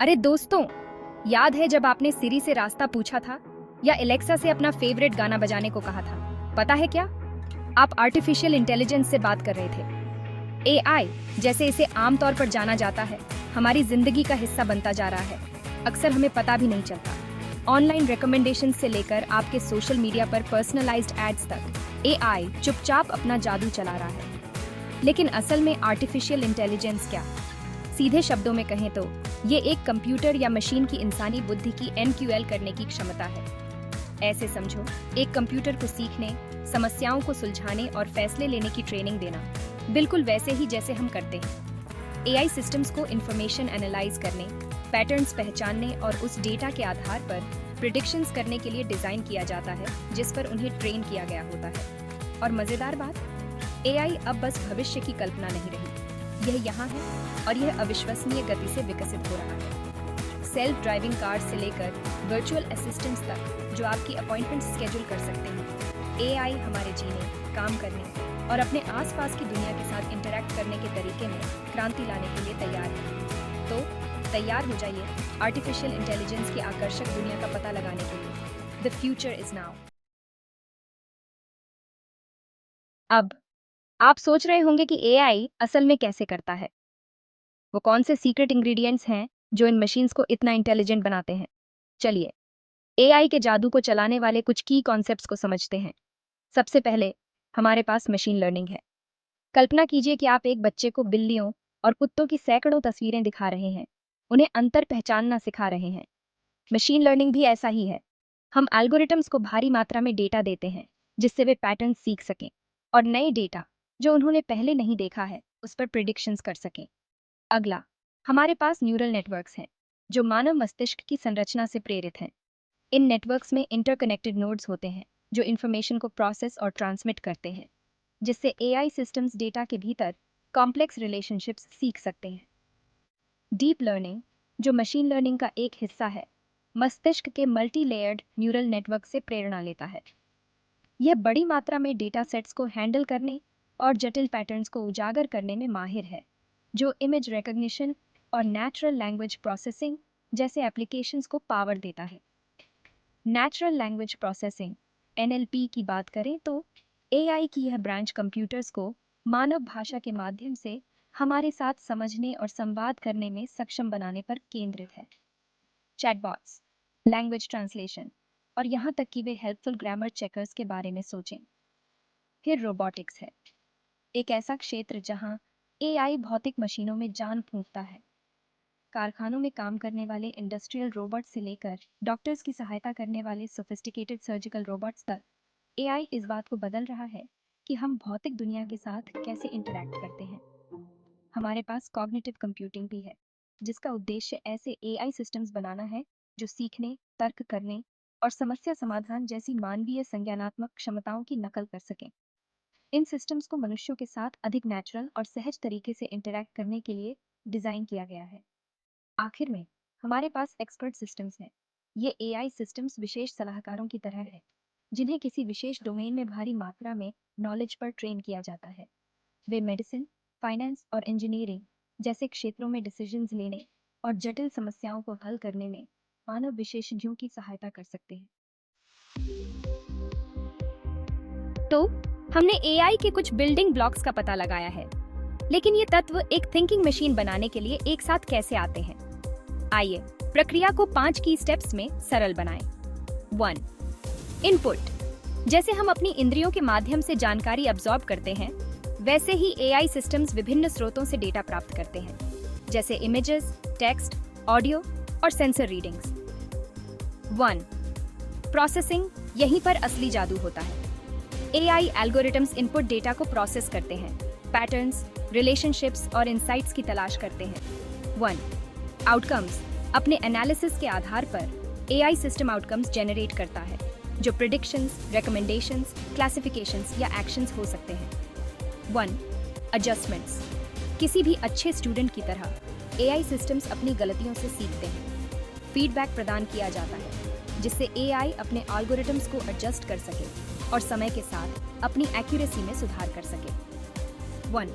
अरे दोस्तों, याद है जब आपने सिरी से रास्ता पूछा था या एलेक्सा से अपना फेवरेट गाना बजाने को कहा था? पता है क्या? आप आर्टिफिशियल इंटेलिजेंस से बात कर रहे थे। एआई, जैसे इसे आमतौर पर जाना जाता है, हमारी जिंदगी का हिस्सा बनता जा रहा है। अक्सर हमें पता भी नहीं चलता। ऑनलाइन रिकमेंडेशन से लेकर आपके सोशल मीडिया पर पर्सनलाइज्ड एड्स तक, एआई चुपचाप अपना जादू चला रहा है। लेकिन असल में आर्टिफिशियल इंटेलिजेंस क्या? सीधे शब्दों में कहें तो ये एक कंप्यूटर या मशीन की इंसानी बुद्धि की एनक्यूएल करने की क्षमता है। ऐसे समझो, एक कंप्यूटर को सीखने, समस्याओं को सुलझाने और फैसले लेने की ट्रेनिंग देना, बिल्कुल वैसे ही जैसे हम करते हैं। एआई सिस्टम्स को इंफॉर्मेशन एनालाइज करने, पैटर्न्स पहचानने और उस डेटा के आधार पर प्रिडिक्शंस करने के लिए डिजाइन किया जाता है जिस पर उन्हें ट्रेन किया गया होता है। और मजेदार बात, एआई अब बस भविष्य की कल्पना नहीं रही, यह यहाँ है और यह अविश्वसनीय गति से विकसित हो रहा है। सेल्फ ड्राइविंग कार से लेकर वर्चुअल असिस्टेंट्स तक जो आपकी अपॉइंटमेंट स्केड्यूल कर सकते हैं, एआई हमारे जीने, काम करने और अपने आसपास की दुनिया के साथ इंटरैक्ट करने के तरीके में क्रांति लाने के लिए तैयार है। तो तैयार हो जाइए आर्टिफिशियल इंटेलिजेंस की आकर्षक दुनिया का पता लगाने के लिए। The future is now. अब आप सोच रहे होंगे कि एआई असल में कैसे करता है। वो कौन से सीक्रेट इंग्रेडिएंट्स हैं जो इन मशीन्स को इतना इंटेलिजेंट बनाते हैं? चलिए एआई के जादू को चलाने वाले कुछ की कॉन्सेप्ट्स को समझते हैं। सबसे पहले हमारे पास मशीन लर्निंग है। कल्पना कीजिए कि आप एक बच्चे को बिल्लियों और कुत्तों की सैकड़ों तस्वीरें दिखा रहे हैं, उन्हें अंतर पहचानना सिखा रहे हैं। मशीन लर्निंग भी ऐसा ही है। हम एल्गोरिथम्स को भारी मात्रा में डेटा देते हैं जिससे वे पैटर्न सीख सकें और नए डेटा जो उन्होंने पहले नहीं देखा है उस पर प्रिडिक्शंस कर सकें। अगला, हमारे पास न्यूरल नेटवर्क्स हैं जो मानव मस्तिष्क की संरचना से प्रेरित हैं। इन नेटवर्क्स में इंटरकनेक्टेड नोड्स होते हैं जो इंफॉर्मेशन को प्रोसेस और ट्रांसमिट करते हैं, जिससे एआई सिस्टम्स डेटा के भीतर कॉम्प्लेक्स रिलेशनशिप्स सीख सकते हैं। डीप लर्निंग, जो मशीन लर्निंग का एक हिस्सा है, मस्तिष्क के मल्टी लेयर्ड न्यूरल नेटवर्क से प्रेरणा लेता है। यह बड़ी मात्रा में डेटा सेट्स को हैंडल करने और जटिल पैटर्न्स को उजागर करने में माहिर है, जो इमेज रिकॉग्निशन और नेचुरल लैंग्वेज प्रोसेसिंग जैसे एप्लीकेशंस को पावर देता है। नेचुरल लैंग्वेज प्रोसेसिंग एनएलपी की बात करें तो एआई की यह ब्रांच कंप्यूटर्स को मानव भाषा के माध्यम से हमारे साथ समझने और संवाद करने में सक्षम बनाने पर केंद्रित है। चैटबॉट्स, लैंग्वेज ट्रांसलेशन और यहाँ तक कि वे हेल्पफुल ग्रामर चेकर्स के बारे में सोचें। फिर रोबोटिक्स है, एक ऐसा क्षेत्र जहाँ एआई भौतिक मशीनों में जान फूंकता है। कारखानों में काम करने वाले इंडस्ट्रियल रोबोट से लेकर डॉक्टर्स की सहायता करने वाले सोफिस्टिकेटेड सर्जिकल रोबोट्स तक, एआई इस बात को बदल रहा है कि हम भौतिक दुनिया के साथ कैसे इंटरैक्ट करते हैं। हमारे पास कॉग्निटिव कंप्यूटिंग भी है, जिसका उद्देश्य ऐसे एआई सिस्टम्स बनाना है जो सीखने, तर्क करने और समस्या समाधान जैसी मानवीय संज्ञानात्मक क्षमताओं की नकल कर सकें। इन सिस्टम्स को मनुष्यों के साथ अधिक नेचुरल और सहज तरीके से इंटरैक्ट करने के लिए डिजाइन किया गया है। आखिर में हमारे पास एक्सपर्ट सिस्टम्स हैं। ये एआई सिस्टम्स विशेष सलाहकारों की तरह है, जिन्हें किसी विशेष डोमेन में भारी मात्रा में नॉलेज पर ट्रेन किया जाता है। वे मेडिसिन, फाइनेंस और इंजीनियरिंग जैसे क्षेत्रों में डिसीजंस लेने और जटिल समस्याओं को हल करने में मानव विशेषज्ञों की सहायता कर सकते हैं। तो हमने एआई के कुछ बिल्डिंग ब्लॉक्स का पता लगाया है, लेकिन ये तत्व एक थिंकिंग मशीन बनाने के लिए एक साथ कैसे आते हैं? आइए प्रक्रिया को 5 की स्टेप्स में सरल बनाएं। 1. इनपुट। जैसे हम अपनी इंद्रियों के माध्यम से जानकारी अब्सॉर्ब करते हैं, वैसे ही एआई सिस्टम्स विभिन्न स्रोतों से डेटा प्राप्त करते हैं, जैसे इमेजेस, टेक्स्ट, ऑडियो और सेंसर रीडिंग्स। 1. प्रोसेसिंग। यहीं पर असली जादू होता है। एआई एल्गोरिथम्स इनपुट डेटा को प्रोसेस करते हैं, पैटर्न्स, रिलेशनशिप्स और इनसाइट्स की तलाश करते हैं। 1. आउटकम्स। अपने एनालिसिस के आधार पर एआई सिस्टम आउटकम्स जनरेट करता है, जो प्रिडिक्शंस, रिकमेंडेशंस, क्लासिफिकेशंस या एक्शंस हो सकते हैं। 1. एडजस्टमेंट्स। किसी भी अच्छे स्टूडेंट की तरह एआई सिस्टम्स अपनी गलतियों से सीखते हैं। फीडबैक प्रदान किया जाता है, जिससे एआई अपने एल्गोरिथम्स को एडजस्ट कर सके और समय के साथ अपनी एक्यूरेसी में सुधार कर सके। 1.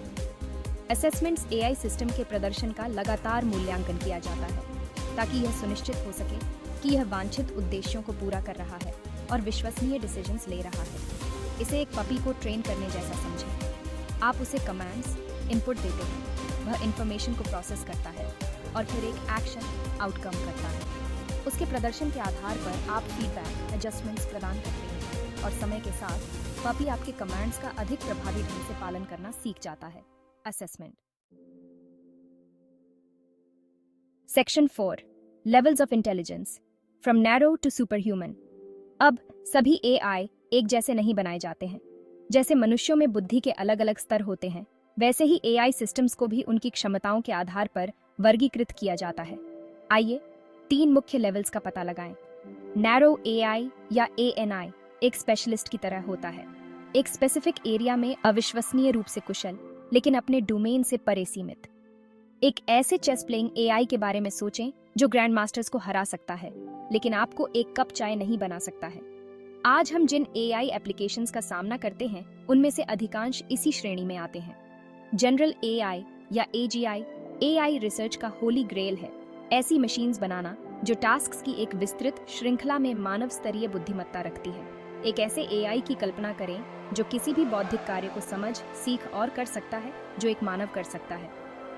असेसमेंट्स। एआई सिस्टम के प्रदर्शन का लगातार मूल्यांकन किया जाता है। ताकि यह सुनिश्चित हो सके कि यह वांछित उद्देश्यों को पूरा कर रहा है और विश्वसनीय डिसीजंस ले रहा है। इसे एक पपी को ट्रेन करने जैसा समझें। आप उसे कमांड्स इनपुट देते हैं, वह इंफॉर्मेशन को प्रोसेस करता है और फिर एक एक्शन आउटकम करता है। उसके प्रदर्शन के आधार पर आप फीडबैक एडजस्टमेंट्स प्रदान करते हैं और समय के साथ पपी आपके कमांड्स का अधिक प्रभावी ढंग से पालन करना सीख जाता है। Assessment. Section 4 levels of intelligence from narrow to superhuman. अब सभी एआई एक जैसे नहीं बनाए जाते हैं। जैसे मनुष्यों में बुद्धि के अलग अलग स्तर होते हैं, वैसे ही एआई सिस्टम्स को भी उनकी क्षमताओं के आधार पर वर्गीकृत किया जाता है। आइए 3 मुख्य लेवल्स का पता लगाएं। नैरो एआई या एएनआई एक स्पेशलिस्ट की तरह होता है, एक स्पेसिफिक एरिया में अविश्वसनीय रूप से कुशल, लेकिन अपने डोमेन से परे सीमित। एक ऐसे चेस प्लेइंग एआई के बारे में सोचें जो ग्रैंड मास्टर्स को हरा सकता है, लेकिन आपको एक कप चाय नहीं बना सकता है। आज हम जिन एआई एप्लीकेशंस का सामना करते हैं, उनमें से अधिकांश इसी श्रेणी में आते हैं। जनरल एआई या एजीआई एआई रिसर्च का होली ग्रेल है। ऐसी मशीन्स बनाना जो टास्क्स की एक विस्तृत श्रृंखला में मानव स्तरीय बुद्धिमत्ता रखती है। एक ऐसे एआई की कल्पना करें जो किसी भी बौद्धिक कार्य को समझ, सीख और कर सकता है जो एक मानव कर सकता है।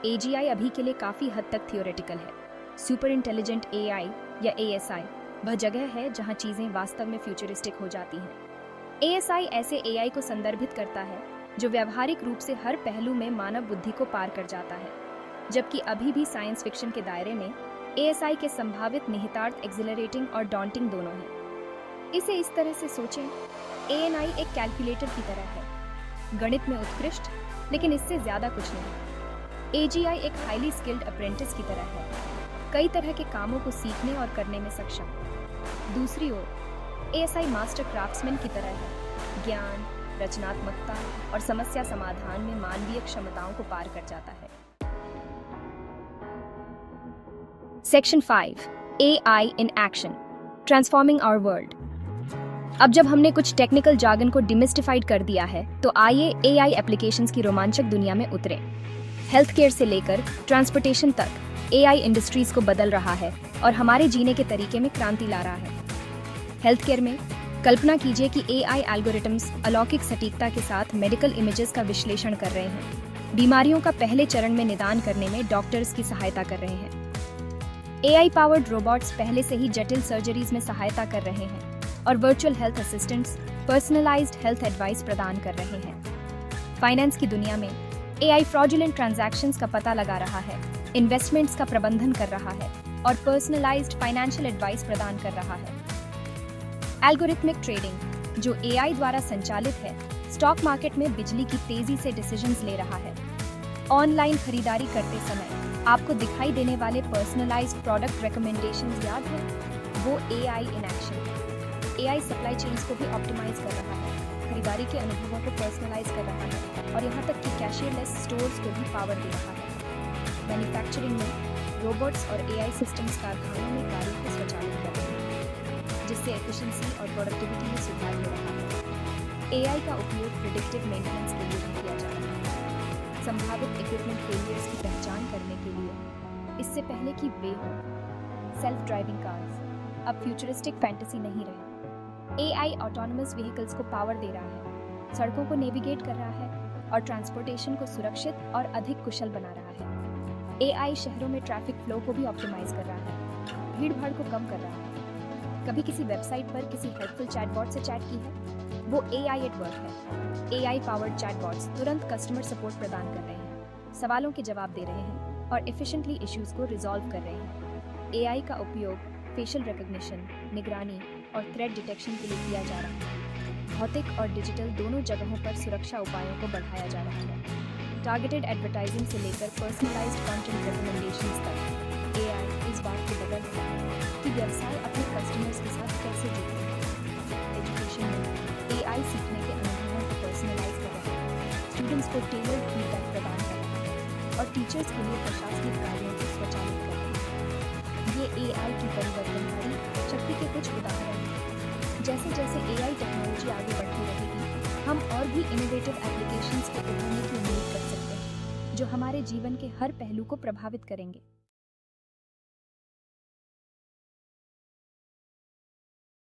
एजीआई अभी के लिए काफी हद तक थियोरेटिकल है। सुपर इंटेलिजेंट एआई या एएसआई वह जगह है जहां चीजें वास्तव में फ्यूचरिस्टिक हो जाती हैं। एएसआई ऐसे एआई को संदर्भित करता है जो व्यावहारिक रूप से हर पहलू में मानव बुद्धि को पार कर जाता है, जबकि अभी भी साइंस फिक्शन के दायरे में एएसआई के संभावित निहितार्थ एक्सिलरेटिंग और डॉन्टिंग दोनों हैं। इसे इस तरह से सोचें, एएनआई एक कैलकुलेटर की तरह है, गणित में उत्कृष्ट, लेकिन इससे ज्यादा कुछ नहीं। एजीआई एक हाईली स्किल्ड अप्रेंटिस की तरह है, कई तरह के कामों को सीखने और करने में सक्षम। दूसरी ओर एएसआई मास्टर क्राफ्ट्समैन की तरह है, ज्ञान, रचनात्मकता और समस्या समाधान में मानवीय क्षमताओं को पार कर जाता है। Section 5 AI in action transforming our world. अब जब हमने कुछ टेक्निकल जार्गन को डिमिस्टिफाइड कर दिया है, तो आइए एआई एप्लीकेशंस की रोमांचक दुनिया में उतरें। हेल्थ केयर से लेकर ट्रांसपोर्टेशन तक एआई इंडस्ट्रीज को बदल रहा है और हमारे जीने के तरीके में क्रांति ला रहा है। हेल्थ केयर में कल्पना कीजिए कि एआई एल्गोरिथम्स अलौकिक सटीकता के साथ मेडिकल इमेजेस का विश्लेषण कर रहे हैं, बीमारियों का पहले चरण में निदान करने में डॉक्टर्स की सहायता कर रहे हैं। एआई पावर्ड रोबोट्स पहले से ही जटिल सर्जरीज में सहायता कर रहे हैं और virtual health assistants personalised health advice प्रदान कर रहे हैं। फाइनेंस की दुनिया में एआई फ्रॉडुलेंट ट्रांजैक्शंस का पता लगा रहा है, इन्वेस्टमेंट्स का प्रबंधन कर रहा है और पर्सनलाइज्ड फाइनेंशियल एडवाइस प्रदान कर रहा है। एल्गोरिथमिक ट्रेडिंग, जो एआई द्वारा संचालित है, स्टॉक मार्केट में बिजली की तेजी से डिसीजंस ले रहा है। ऑनलाइन खरीदारी करते समय आपको दिखाई देने वाले पर्सनलाइज्ड प्रोडक्ट रिकमेंडेशंस याद है? वो एआई इन एक्शन है। एआई सप्लाई चेन्स को भी ऑप्टिमाइज कर रहा है, खरीदारी के अनुभवों को पर्सनलाइज कर रहा है और यहाँ तक कि कैशियरलेस स्टोर्स को भी पावर दे रहा है। मैन्युफैक्चरिंग में रोबोट्स और एआई सिस्टम्स कारखानों में कार्यों को स्वचालित कर रहे हैं, जिससे एफिशिएंसी और प्रोडक्टिविटी में सुधार हो रहा है। एआई का उपयोग प्रिडिक्टिव मेंटेनेंस के लिए भी किया जा रहा है, संभावित इक्विपमेंट फेलियर्स की पहचान करने के लिए, इससे पहले कि वे हों। सेल्फ ड्राइविंग कार्स अब फ्यूचरिस्टिक फैंटेसी नहीं रहे। एआई ऑटोनमस व्हीकल्स को पावर दे रहा है, सड़कों को नेविगेट कर रहा है और ट्रांसपोर्टेशन को सुरक्षित और अधिक कुशल बना रहा है। एआई शहरों में ट्रैफिक फ्लो को भी ऑप्टिमाइज कर रहा है, भीड़ भाड़ को कम कर रहा है। कभी किसी वेबसाइट पर किसी हेल्पफुल चैटबॉट से चैट की है? वो एआई एट वर्क है। एआई पावर्ड चैटबॉट्स तुरंत कस्टमर सपोर्ट प्रदान कर रहे हैं, सवालों के जवाब दे रहे हैं और एफिशिएंटली इश्यूज को रिजॉल्व कर रहे हैं। एआई का उपयोग फेशियल रिकॉग्निशन, निगरानी और थ्रेट डिटेक्शन के लिए किया जा रहा है। भौतिक और डिजिटल दोनों जगहों पर सुरक्षा उपायों को बढ़ाया जा रहा है। टारगेटेड एडवर्टाइजिंग से लेकर पर्सनलाइज्ड कंटेंट रिकमेंडेशंस तक एआई इस बात को बदल रहा है कि व्यवसाय अपने कस्टमर्स के साथ कैसे जुड़ते हैं। एजुकेशन में एआई सीखने के अनुभवों को पर्सनलाइज कर रहा है, स्टूडेंट्स को टेलर्ड फीडबैक प्रदान कर रहा है और टीचर्स के लिए प्रशासनिक कार्यों को स्वचालित कर रहा है। ये एआई की परिवर्तनकारी शक्ति के कुछ उदाहरण हैं। जैसे जैसे एआई टेक्नोलॉजी आगे बढ़ती रहेगी, हम और भी इनोवेटिव एप्लीकेशंस के उभरने की उम्मीद कर सकते हैं, जो हमारे जीवन के हर पहलू को प्रभावित करेंगे।